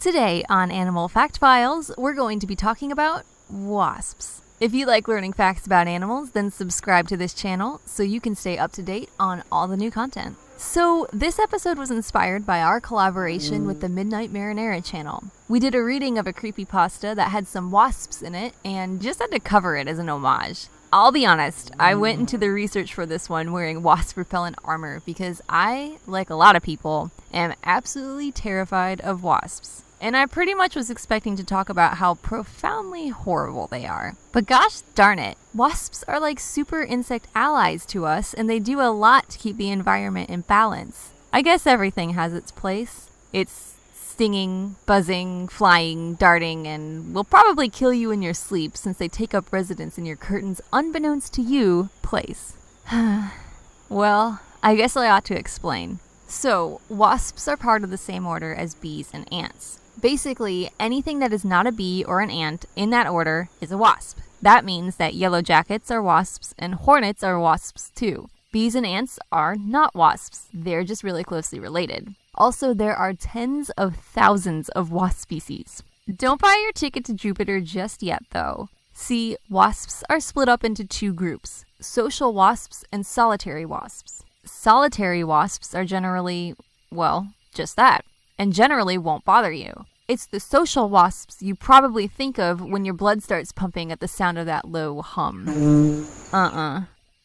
Today on Animal Fact Files, we're going to be talking about wasps. If you like learning facts about animals, then subscribe to this channel so you can stay up to date on all the new content. So, this episode was inspired by our collaboration with the Midnight Marinara channel. We did a reading of a creepypasta that had some wasps in it and just had to cover it as an homage. I'll be honest, I went into the research for this one wearing wasp repellent armor because I, like a lot of people, am absolutely terrified of wasps. And I pretty much was expecting to talk about how profoundly horrible they are. But gosh darn it, wasps are like super insect allies to us, and they do a lot to keep the environment in balance. I guess everything has its place. It's stinging, buzzing, flying, darting, and will probably kill you in your sleep since they take up residence in your curtain's unbeknownst to you place. Well, I guess I ought to explain. So, wasps are part of the same order as bees and ants. Basically, anything that is not a bee or an ant in that order is a wasp. That means that yellow jackets are wasps and hornets are wasps too. Bees and ants are not wasps. They're just really closely related. Also, there are tens of thousands of wasp species. Don't buy your ticket to Jupiter just yet, though. See, wasps are split up into two groups, social wasps and solitary wasps. Solitary wasps are generally, well, just that, and generally won't bother you. It's the social wasps you probably think of when your blood starts pumping at the sound of that low hum.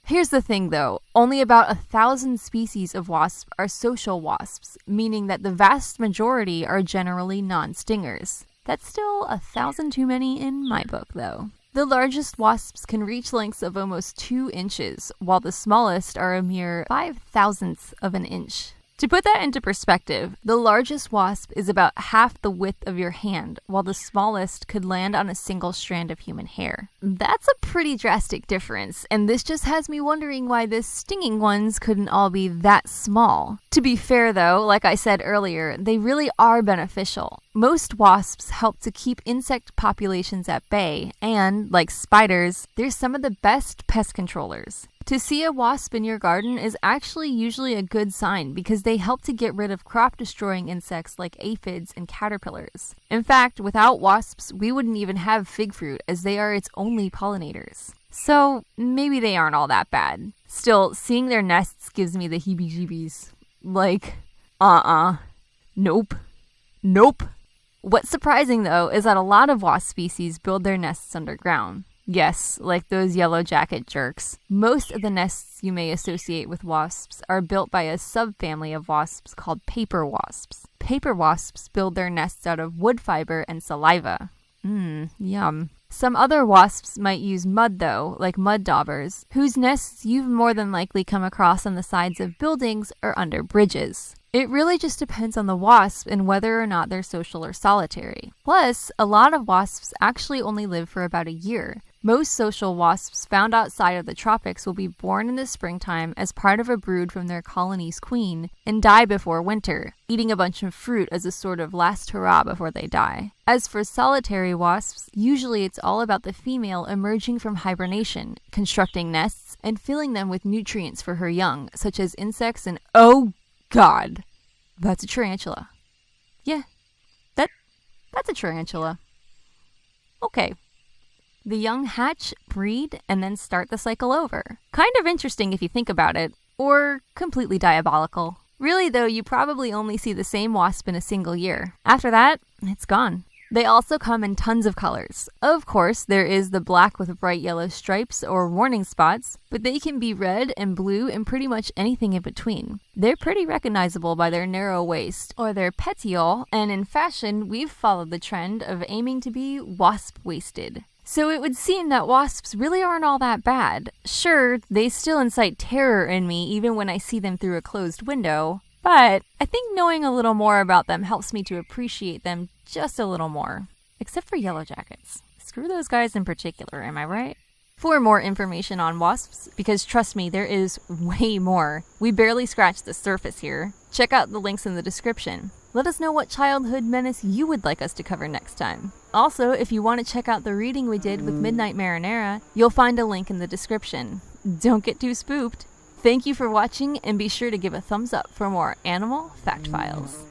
Here's the thing though, only about 1,000 species of wasp are social wasps, meaning that the vast majority are generally non-stingers. That's still 1,000 too many in my book though. The largest wasps can reach lengths of almost 2 inches, while the smallest are a mere 5/1000th of an inch. To put that into perspective, the largest wasp is about half the width of your hand, while the smallest could land on a single strand of human hair. That's a pretty drastic difference, and this just has me wondering why the stinging ones couldn't all be that small. To be fair though, like I said earlier, they really are beneficial. Most wasps help to keep insect populations at bay, and, like spiders, they're some of the best pest controllers. To see a wasp in your garden is actually usually a good sign because they help to get rid of crop-destroying insects like aphids and caterpillars. In fact, without wasps, we wouldn't even have fig fruit as they are its only pollinators. So, maybe they aren't all that bad. Still, seeing their nests gives me the heebie-jeebies. Like, Nope. What's surprising though is that a lot of wasp species build their nests underground. Yes, like those yellow jacket jerks. Most of the nests you may associate with wasps are built by a subfamily of wasps called paper wasps. Paper wasps build their nests out of wood fiber and saliva. Yum. Some other wasps might use mud though, like mud daubers, whose nests you've more than likely come across on the sides of buildings or under bridges. It really just depends on the wasp and whether or not they're social or solitary. Plus, a lot of wasps actually only live for about a year. Most social wasps found outside of the tropics will be born in the springtime as part of a brood from their colony's queen and die before winter, eating a bunch of fruit as a sort of last hurrah before they die. As for solitary wasps, usually it's all about the female emerging from hibernation, constructing nests, and filling them with nutrients for her young, such as insects and God, that's a tarantula. Yeah, that's a tarantula. Okay. The young hatch, breed, and then start the cycle over. Kind of interesting if you think about it, or completely diabolical. Really though, you probably only see the same wasp in a single year. After that, it's gone. They also come in tons of colors. Of course, there is the black with bright yellow stripes or warning spots, but they can be red and blue and pretty much anything in between. They're pretty recognizable by their narrow waist or their petiole, and in fashion, we've followed the trend of aiming to be wasp-waisted. So it would seem that wasps really aren't all that bad. Sure, they still incite terror in me even when I see them through a closed window, but I think knowing a little more about them helps me to appreciate them just a little more. Except for yellow jackets. Screw those guys in particular, am I right? For more information on wasps, because trust me, there is way more. We barely scratched the surface here. Check out the links in the description. Let us know what childhood menace you would like us to cover next time. Also, if you want to check out the reading we did with Midnight Marinara, you'll find a link in the description. Don't get too spooked. Thank you for watching, and be sure to give a thumbs up for more Animal Fact Files.